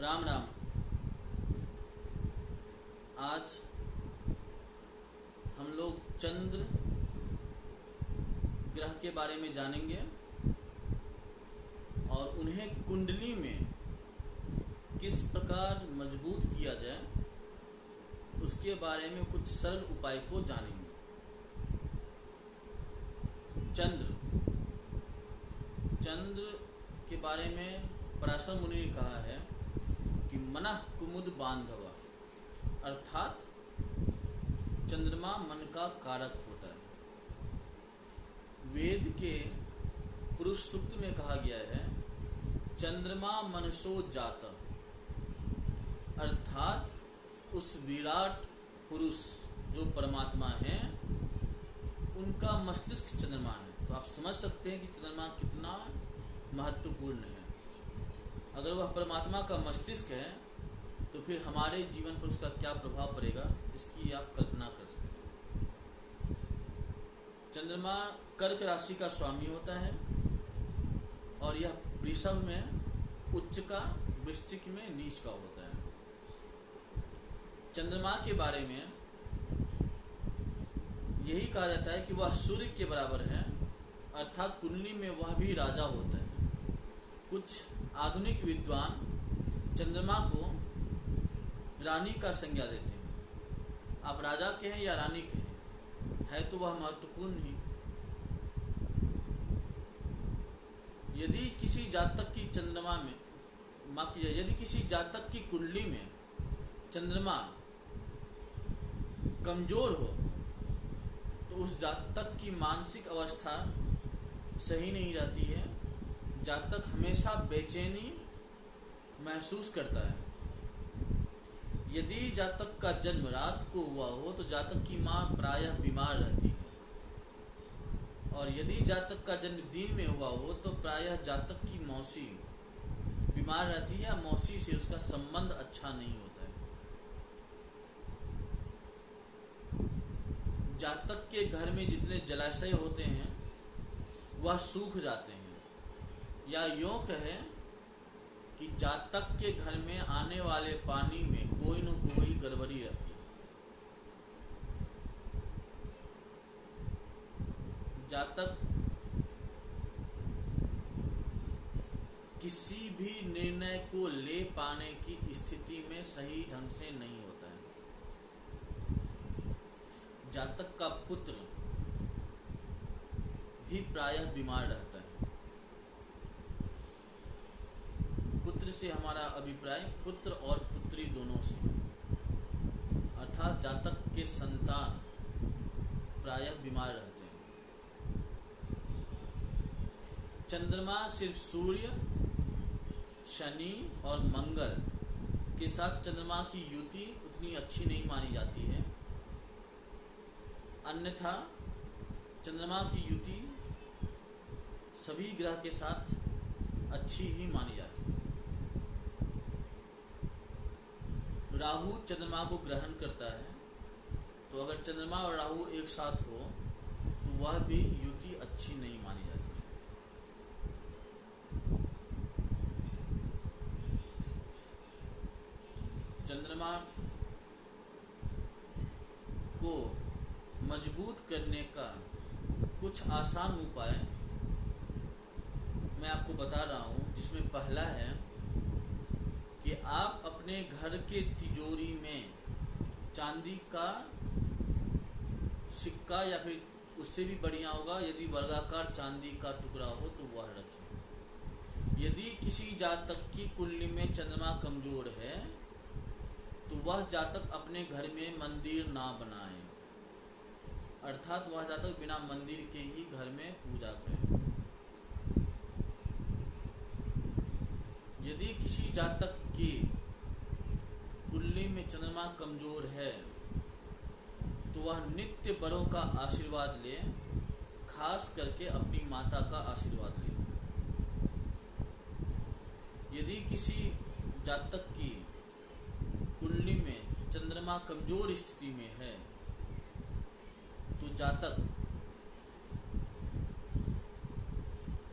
राम राम। आज हम लोग चंद्र ग्रह के बारे में जानेंगे और उन्हें कुंडली में किस प्रकार मजबूत किया जाए उसके बारे में कुछ सरल उपाय को जानेंगे। चंद्र के बारे में पराशर मुनि ने कहा है कि मनः कुमुद बांधव, अर्थात चंद्रमा मन का कारक होता है। वेद के पुरुष सूक्त में कहा गया है चंद्रमा मनसो जात, अर्थात उस विराट पुरुष जो परमात्मा है उनका मस्तिष्क चंद्रमा है। तो आप समझ सकते हैं कि चंद्रमा कितना महत्वपूर्ण है। अगर वह परमात्मा का मस्तिष्क है तो फिर हमारे जीवन पर उसका क्या प्रभाव पड़ेगा, इसकी आप कल्पना कर सकते हैं। चंद्रमा कर्क राशि का स्वामी होता है और यह वृषभ में उच्च का, वृश्चिक में नीच का होता है। चंद्रमा के बारे में यही कहा जाता है कि वह सूर्य के बराबर है, अर्थात कुंडली में वह भी राजा होता है। कुछ आधुनिक विद्वान चंद्रमा को रानी का संज्ञा देते हैं। आप राजा के हैं या रानी के हैं, है तो वह महत्वपूर्ण ही। यदि किसी जातक की चंद्रमा में, माफ कीजिए, यदि किसी जातक की कुंडली में चंद्रमा कमजोर हो तो उस जातक की मानसिक अवस्था सही नहीं रहती है। जातक हमेशा बेचैनी महसूस करता है। यदि जातक का जन्म रात को हुआ हो तो जातक की माँ प्रायः बीमार रहती है, और यदि जातक का जन्म दिन में हुआ हो तो प्रायः जातक की मौसी बीमार रहती है या मौसी से उसका संबंध अच्छा नहीं होता है। जातक के घर में जितने जलाशय होते हैं वह सूख जाते हैं, या यूं कहें कि जातक के घर में आने वाले पानी में कोई न कोई गड़बड़ी रहती है। जातक किसी भी निर्णय को ले पाने की स्थिति में सही ढंग से नहीं होता है। जातक का पुत्र भी प्रायः बीमार रहता है। पुत्र से हमारा अभिप्राय पुत्र और पुत्री दोनों से, अर्थात जातक के संतान प्रायः बीमार रहते हैं। चंद्रमा सिर्फ सूर्य, शनि और मंगल के साथ चंद्रमा की युति उतनी अच्छी नहीं मानी जाती है, अन्यथा चंद्रमा की युति सभी ग्रह के साथ अच्छी ही मानी जाती है। राहु चंद्रमा को ग्रहण करता है, तो अगर चंद्रमा और राहु एक साथ हो तो वह भी युति अच्छी नहीं मानी जाती। चंद्रमा को मजबूत करने का कुछ आसान उपाय मैं आपको बता रहा हूं, जिसमें पहला है कि आप अपने घर के तिजोरी में चांदी का सिक्का, या फिर उससे भी बढ़िया होगा यदि वर्गाकार चांदी का टुकड़ा हो तो वह रखें। यदि किसी जातक की कुंडली में चंद्रमा कमजोर है तो वह जातक अपने घर में मंदिर ना बनाए, अर्थात वह जातक बिना मंदिर के ही घर में पूजा करे। यदि किसी जातक की कुंडली में चंद्रमा कमजोर है तो वह नित्य बड़ों का आशीर्वाद ले, खास करके अपनी माता का आशीर्वाद ले। यदि किसी जातक की कुंडली में चंद्रमा कमजोर स्थिति में है तो जातक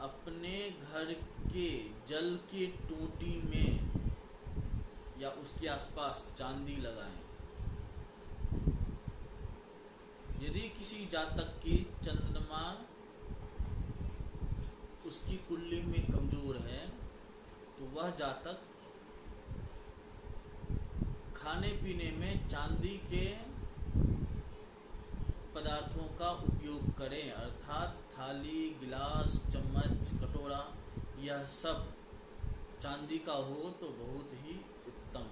अपने घर के जल की टोटी में या उसके आसपास चांदी लगाएं। यदि किसी जातक की चंद्रमा उसकी कुंडली में कमजोर है तो वह जातक खाने पीने में चांदी के पदार्थों का उपयोग करें, अर्थात थाली, गिलास, चम्मच, कटोरा, यह सब चांदी का हो तो बहुत ही उत्तम।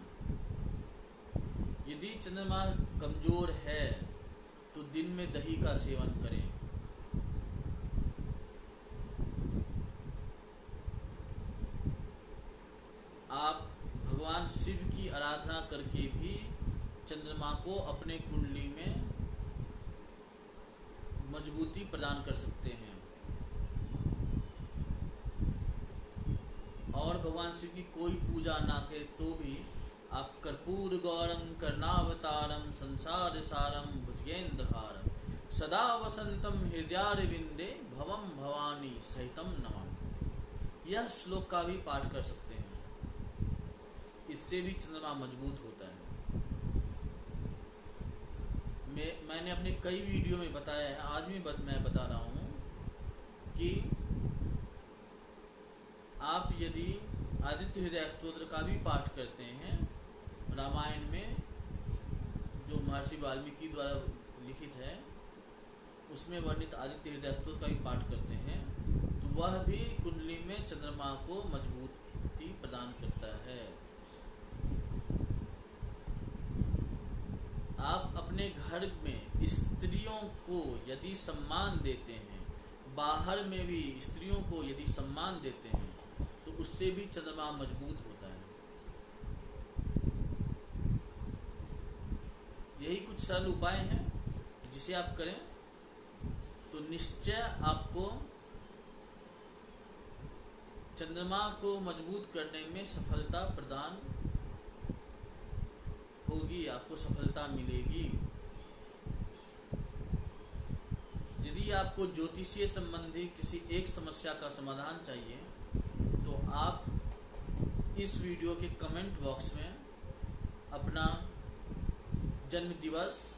यदि चंद्रमा कमजोर है तो दिन में दही का सेवन करें। आप भगवान शिव की आराधना करके भी चंद्रमा को अपने कुंडली में मजबूती प्रदान कर सकते हैं। और भगवान शिव की कोई पूजा ना करे तो भी आप कर्पूर गौरम कर्णावतारम संसार सारम भुजगेंद्रहारम सदा वसंतम हृदयारविंदे भवम भवानी सहितम नमामि, यह श्लोक का भी पाठ कर सकते हैं। इससे भी चंद्रमा मजबूत होता है। मैंने अपने कई वीडियो में बताया है, आज भी मैं बता रहा हूँ कि आप यदि आदित्य हृदय स्तोत्र का भी पाठ करते हैं, रामायण में जो महर्षि वाल्मीकि द्वारा लिखित है उसमें वर्णित आदित्य हृदय स्तोत्र का भी पाठ करते हैं, तो वह भी कुंडली में चंद्रमा को मजबूती प्रदान करता है। आप अपने घर में स्त्रियों को यदि सम्मान देते हैं, बाहर में भी स्त्रियों को यदि सम्मान देते हैं, तो उससे भी चंद्रमा मजबूत होता है। यही कुछ सरल उपाय हैं जिसे आप करें तो निश्चय आपको चंद्रमा को मजबूत करने में सफलता प्रदान होगी, आपको सफलता मिलेगी। यदि आपको ज्योतिषीय संबंधी किसी एक समस्या का समाधान चाहिए तो आप इस वीडियो के कमेंट बॉक्स में अपना जन्म दिवस,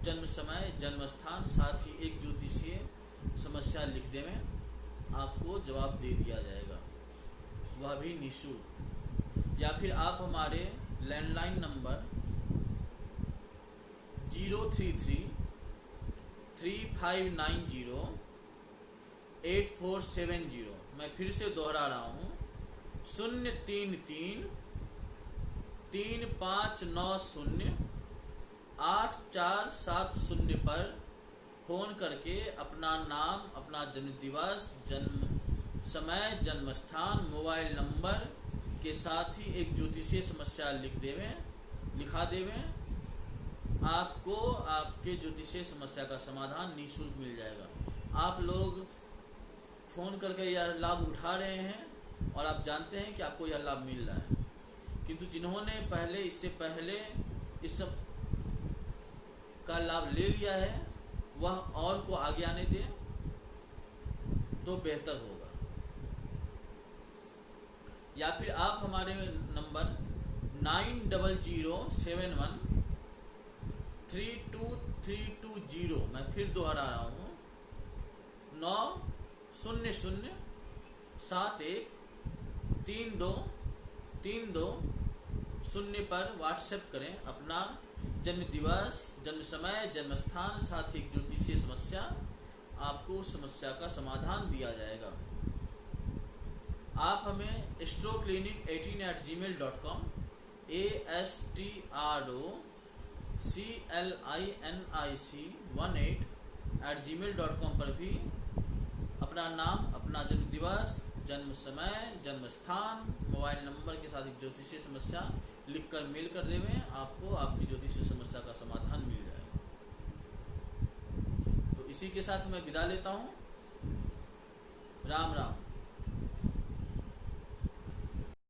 जन्म समय, जन्म स्थान, साथ ही एक ज्योतिषीय समस्या लिख देवें, आपको जवाब दे दिया जाएगा, वह भी निःशुल्क। या फिर आप हमारे लैंडलाइन नंबर 033-3590-8470, मैं फिर से दोहरा रहा हूँ, 033-3590-8470 पर फ़ोन करके अपना नाम, अपना जन्म दिवस, जन्म समय, जन्म स्थान, मोबाइल नंबर के साथ ही एक ज्योतिषीय समस्या लिखा देवें, आपको आपके ज्योतिषीय समस्या का समाधान निःशुल्क मिल जाएगा। आप लोग फ़ोन करके यह लाभ उठा रहे हैं और आप जानते हैं कि आपको यह लाभ मिल रहा है, किंतु जिन्होंने इससे पहले इस सब का लाभ ले लिया है वह और को आगे आने दें तो बेहतर होगा। या फिर आप हमारे नंबर 9007132320, मैं फिर दोहरा रहा हूँ, 900713232 पर व्हाट्सएप करें अपना जन्म दिवस, जन्म समय, जन्म स्थान, साथ ही ज्योतिषीय समस्या, आपको उस समस्या का समाधान दिया जाएगा। आप हमें astroclinic18@gmail.com astroclinic18@gmail.com पर भी अपना नाम, अपना जन्म दिवस, जन्म समय, जन्म स्थान, मोबाइल नंबर के साथ ज्योतिषीय समस्या लिखकर मेल कर देवें, आपको आपकी ज्योतिषीय समस्या का समाधान मिल जाएगा। तो इसी के साथ मैं विदा लेता हूँ। राम राम।